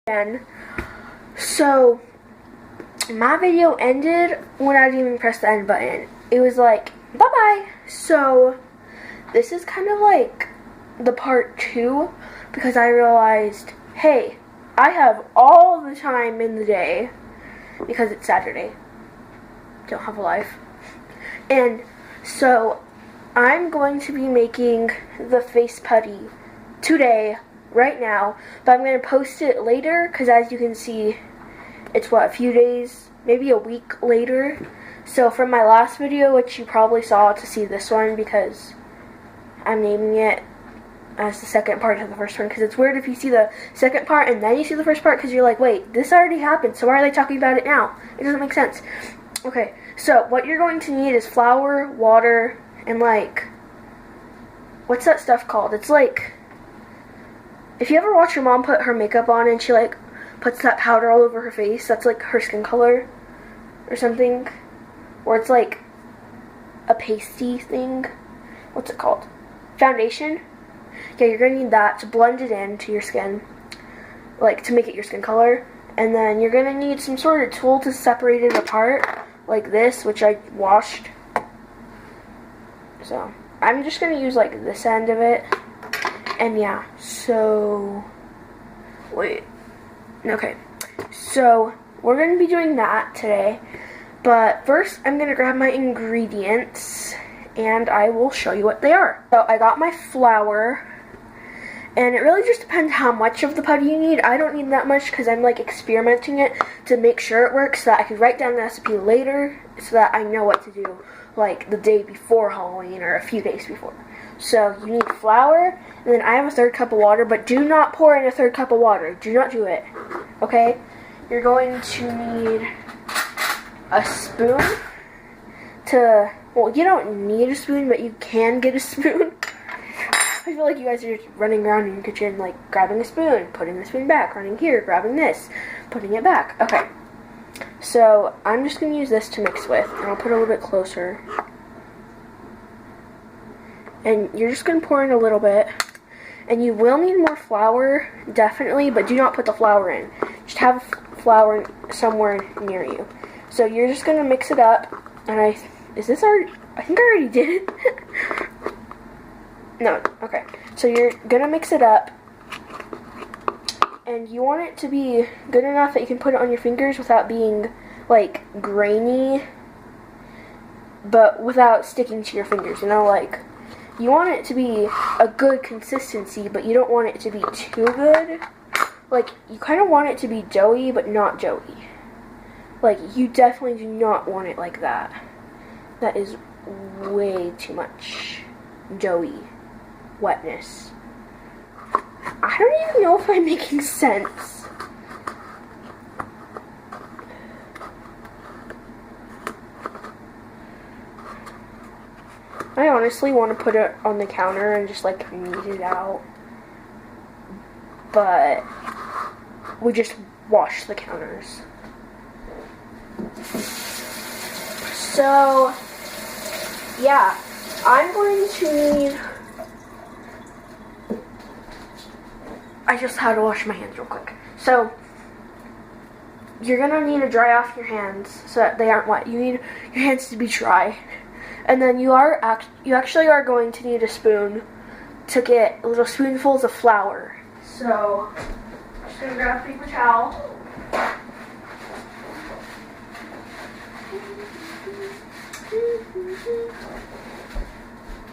Again. So my video ended when I didn't even press the end button. It was like bye bye. So this is kind of like the part 2 because I realized, hey, I have all the time in the day because it's Saturday. Don't have a life. And so I'm going to be making the face putty today, right now, but I'm going to post it later because as you can see, it's a few days, maybe a week later. So from my last video, which you probably saw, to see this one because I'm naming it as the second part of the first one, because it's weird if you see the second part and then you see the first part because you're like, wait, this already happened, so why are they talking about it now? It doesn't make sense. Okay, so what you're going to need is flour, water, and like, what's that stuff called? It's like, if you ever watch your mom put her makeup on and she like puts that powder all over her face, that's like her skin color or something, or it's like a pasty thing. What's it called? Foundation? Yeah, you're gonna need that to blend it into your skin, like to make it your skin color. And then you're gonna need some sort of tool to separate it apart, like this, which I washed. So I'm just gonna use like this end of it. And yeah, so wait, okay, so we're going to be doing that today, but first I'm going to grab my ingredients and I will show you what they are. So I got my flour, and it really just depends how much of the putty you need. I don't need that much because I'm like experimenting it to make sure it works so that I can write down the recipe later so that I know what to do like the day before Halloween or a few days before. So you need flour, and then I have a 1/3 cup of water, but do not pour in a 1/3 cup of water. Do not do it, okay? You're going to need a spoon to, well, you don't need a spoon, but you can get a spoon. I feel like you guys are just running around in your kitchen, like grabbing a spoon, putting the spoon back, running here, grabbing this, putting it back. Okay, so I'm just going to use this to mix with, and I'll put it a little bit closer. And you're just going to pour in a little bit. And you will need more flour, definitely, but do not put the flour in. Just have flour somewhere near you. So you're just going to mix it up. And is this already, I think I already did it. No, okay. So you're going to mix it up. And you want it to be good enough that you can put it on your fingers without being, like, grainy. But without sticking to your fingers, you know, like, you want it to be a good consistency, but you don't want it to be too good. Like, you kind of want it to be doughy, but not doughy. Like, you definitely do not want it like that. That is way too much doughy wetness. I don't even know if I'm making sense. I honestly want to put it on the counter and just like knead it out, but we just wash the counters. So yeah, I'm going to need, I just had to wash my hands real quick. So you're gonna need to dry off your hands so that they aren't wet. You need your hands to be dry. And then you actually are going to need a spoon to get little spoonfuls of flour. So I'm just going to grab a paper towel.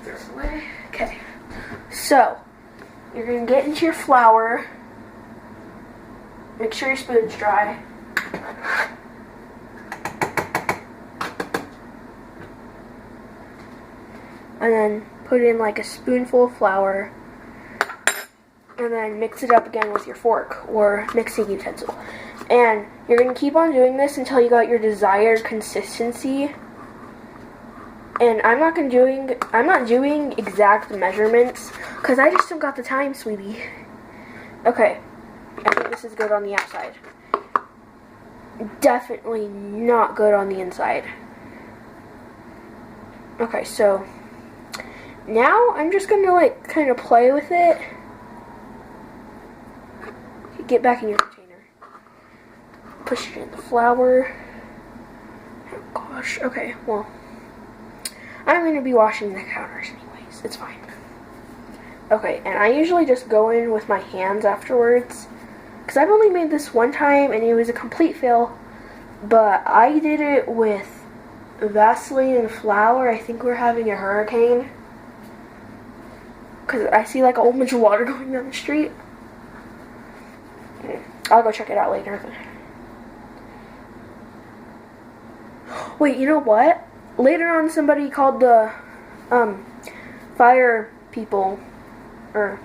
This way. Okay. So you're going to get into your flour. Make sure your spoon's dry. And then put in like a spoonful of flour, and then mix it up again with your fork or mixing utensil. And you're going to keep on doing this until you got your desired consistency. And I'm not doing exact measurements because I just don't got the time, sweetie. Okay, I think this is good on the outside. Definitely not good on the inside. Okay, so now I'm just gonna like kind of play with it. Get back in your container. push it in the flour. Oh gosh, okay, well, I'm going to be washing the counters anyways, it's fine. Okay, and I usually just go in with my hands afterwards, because I've only made this one time and it was a complete fail, but I did it with Vaseline and flour. I think we're having a hurricane, because I see like a whole bunch of water going down the street. I'll go check it out later. Wait, you know what? Later on somebody called the fire people, or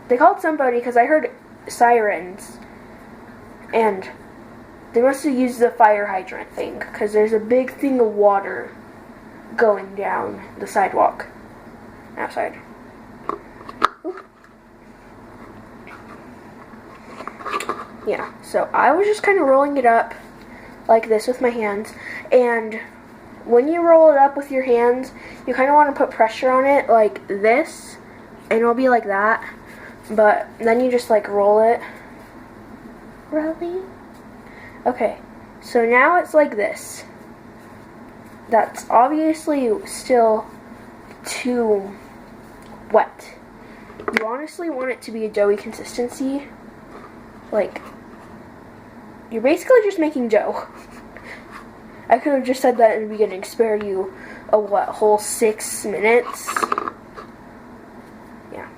they called somebody because I heard sirens, and they must have used the fire hydrant thing, because there's a big thing of water going down the sidewalk outside. Ooh. Yeah, so I was just kind of rolling it up like this with my hands, and when you roll it up with your hands, you kind of want to put pressure on it like this, and it'll be like that, but then you just like roll it. Really? Okay, so now it's like this. That's obviously still too wet. You honestly want it to be a doughy consistency. Like, you're basically just making dough. I could have just said that in the beginning, spare you a whole 6 minutes. Yeah.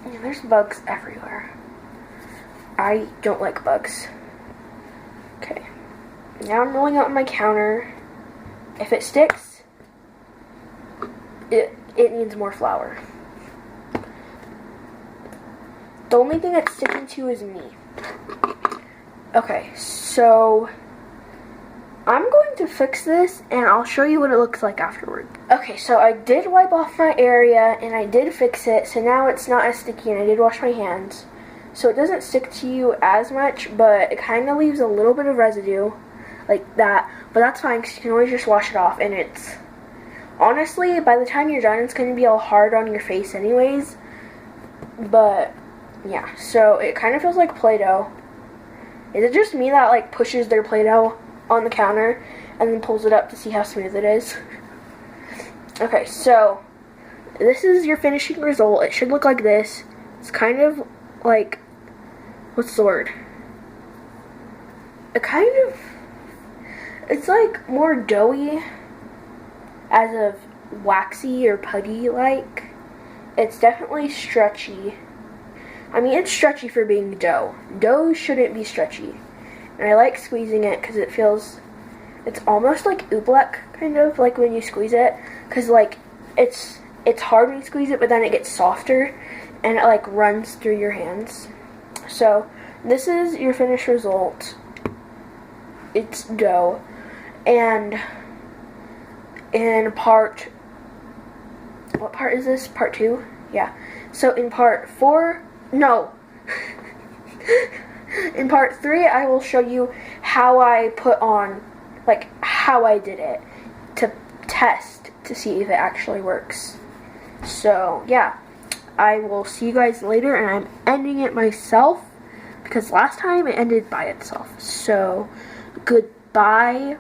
Yeah, there's bugs everywhere. I don't like bugs. Okay. Now I'm rolling out on my counter. If it sticks, it needs more flour. The only thing it's sticking to is me. Okay, so I'm going to fix this and I'll show you what it looks like afterward. Okay, so I did wipe off my area and I did fix it, so now it's not as sticky, and I did wash my hands. So it doesn't stick to you as much, but it kind of leaves a little bit of residue like that. But that's fine, because you can always just wash it off. And it's, honestly, by the time you're done, it's going to be all hard on your face anyways. But, yeah, so it kind of feels like Play-Doh. Is it just me that, like, pushes their Play-Doh on the counter and then pulls it up to see how smooth it is? Okay, so this is your finishing result. It should look like this. It's kind of like, what's the word? It's like more doughy as of waxy or putty like. It's definitely stretchy. I mean, it's stretchy for being dough. Dough shouldn't be stretchy. And I like squeezing it because it feels, it's almost like oobleck, kind of, like when you squeeze it. Because, like, it's hard when you squeeze it, but then it gets softer and it, like, runs through your hands. So, this is your finished result. It's dough. And in what part is this? Part 2? Yeah. So, in part 4, no. In part 3, I will show you how I put on, like, how I did it to test to see if it actually works. So, yeah. I will see you guys later, and I'm ending it myself because last time it ended by itself. So, goodbye.